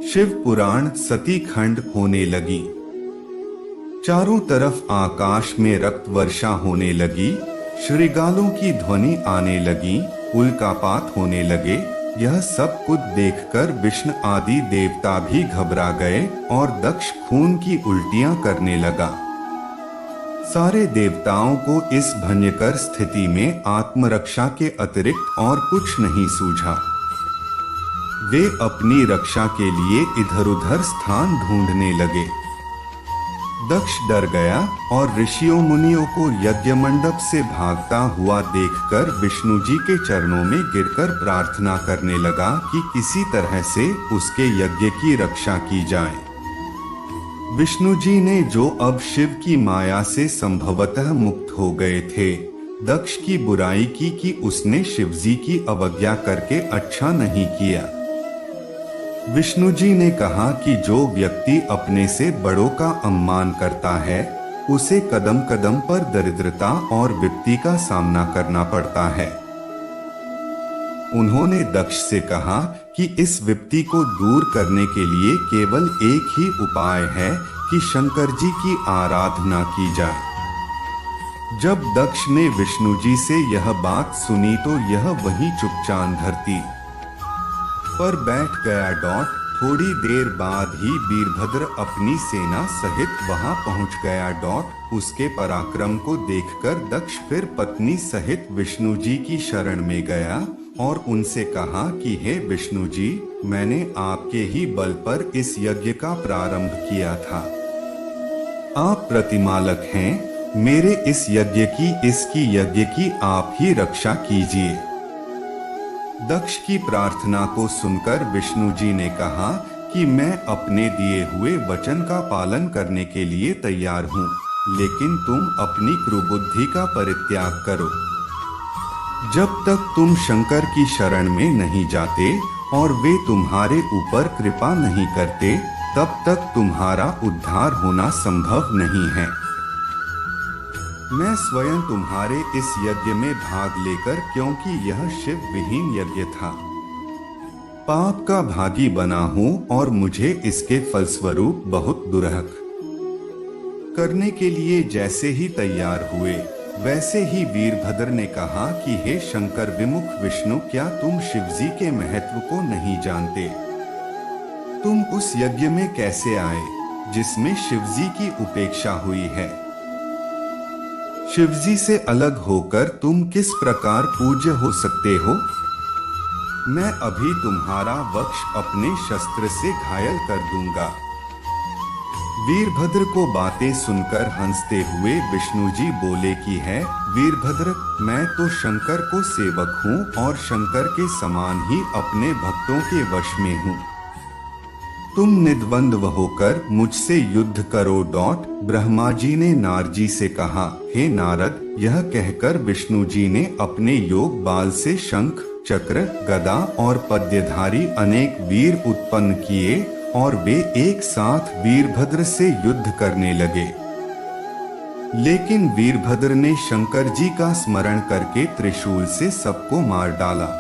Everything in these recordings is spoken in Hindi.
शिव पुराण सती खंड होने लगी। चारों तरफ आकाश में रक्त वर्षा होने लगी, श्रृगालों की ध्वनि आने लगी, उल्कापात होने लगे। यह सब कुछ देखकर विष्णु आदि देवता भी घबरा गए और दक्ष खून की उल्टियां करने लगा। सारे देवताओं को इस भयंकर स्थिति में आत्मरक्षा के अतिरिक्त और कुछ नहीं सूझा। वे अपनी रक्षा के लिए इधर उधर स्थान ढूंढने लगे। दक्ष डर गया और ऋषियों मुनियों को यज्ञ मंडप से भागता हुआ देखकर विष्णु जी के चरणों में गिरकर प्रार्थना करने लगा कि किसी तरह से उसके यज्ञ की रक्षा की जाए। विष्णु जी ने जो अब शिव की माया से संभवतः मुक्त हो गए थे, दक्ष की बुराई की कि उसने शिव जी की अवज्ञा करके अच्छा नहीं किया। विष्णु जी ने कहा कि जो व्यक्ति अपने से बड़ों का सम्मान करता है, उसे कदम कदम पर दरिद्रता और विपत्ति का सामना करना पड़ता है। उन्होंने दक्ष से कहा कि इस विपत्ति को दूर करने के लिए केवल एक ही उपाय है कि शंकर जी की आराधना की जाए। जब दक्ष ने विष्णु जी से यह बात सुनी तो यह वहीं चुपचाप धरती पर बैठ गया। थोड़ी देर बाद ही वीरभद्र अपनी सेना सहित वहां पहुंच गया। उसके पराक्रम को देखकर दक्ष फिर पत्नी सहित विष्णु जी की शरण में गया और उनसे कहा कि हे विष्णु जी, मैंने आपके ही बल पर इस यज्ञ का प्रारंभ किया था। आप प्रतिमालक हैं, मेरे इस यज्ञ की, इसकी यज्ञ की आप ही रक्षा कीजिए। दक्ष की प्रार्थना को सुनकर विष्णु जी ने कहा कि मैं अपने दिए हुए वचन का पालन करने के लिए तैयार हूँ, लेकिन तुम अपनी क्रूबुद्धि का परित्याग करो। जब तक तुम शंकर की शरण में नहीं जाते और वे तुम्हारे ऊपर कृपा नहीं करते, तब तक तुम्हारा उद्धार होना संभव नहीं है। मैं स्वयं तुम्हारे इस यज्ञ में भाग लेकर, क्योंकि यह शिव विहीन यज्ञ था, पाप का भागी बना हूँ और मुझे इसके फलस्वरूप बहुत दुर्हक करने के लिए जैसे ही तैयार हुए, वैसे ही वीरभद्र ने कहा कि हे शंकर विमुख विष्णु, क्या तुम शिवजी के महत्व को नहीं जानते? तुम उस यज्ञ में कैसे आए जिसमें शिवजी की उपेक्षा हुई है? शिवजी से अलग होकर तुम किस प्रकार पूज्य हो सकते हो? मैं अभी तुम्हारा वक्ष अपने शस्त्र से घायल कर दूंगा। वीरभद्र को बातें सुनकर हंसते हुए विष्णु जी बोले कि है वीरभद्र, मैं तो शंकर को सेवक हूँ और शंकर के समान ही अपने भक्तों के वश में हूँ। तुम निद्वंद्व होकर मुझसे युद्ध करो। ब्रह्मा जी ने नारद जी से कहा, हे नारद, यह कहकर विष्णु जी ने अपने योग बाल से शंख, चक्र, गदा और पद्यधारी अनेक वीर उत्पन्न किए और वे एक साथ वीरभद्र से युद्ध करने लगे। लेकिन वीरभद्र ने शंकर जी का स्मरण करके त्रिशूल से सबको मार डाला।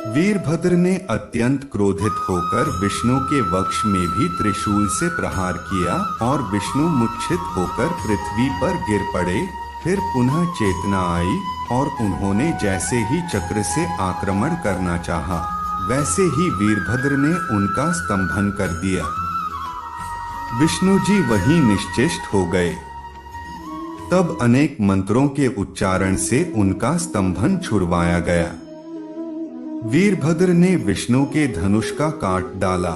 वीरभद्र ने अत्यंत क्रोधित होकर विष्णु के वक्ष में भी त्रिशूल से प्रहार किया और विष्णु मूर्छित होकर पृथ्वी पर गिर पड़े। फिर पुनः चेतना आई और उन्होंने जैसे ही चक्र से आक्रमण करना चाहा, वैसे ही वीरभद्र ने उनका स्तंभन कर दिया। विष्णु जी वहीं निश्चेष्ट हो गए। तब अनेक मंत्रों के उच्चारण से उनका स्तंभन छुड़वाया गया। वीरभद्र ने विष्णु के धनुष का काट डाला।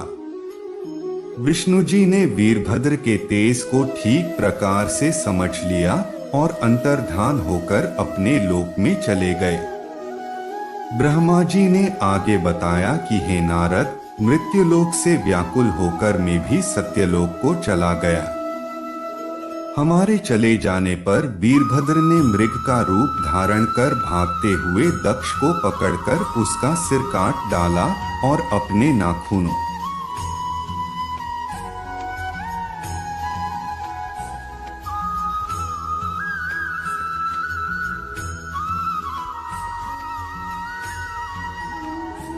विष्णु जी ने वीरभद्र के तेज को ठीक प्रकार से समझ लिया और अंतर्धान होकर अपने लोक में चले गए। ब्रह्मा जी ने आगे बताया कि हे नारद, मृत्युलोक से व्याकुल होकर मैं भी सत्यलोक को चला गया। हमारे चले जाने पर वीरभद्र ने मृग का रूप धारण कर भागते हुए दक्ष को पकड़कर उसका सिर काट डाला और अपने नाखूनों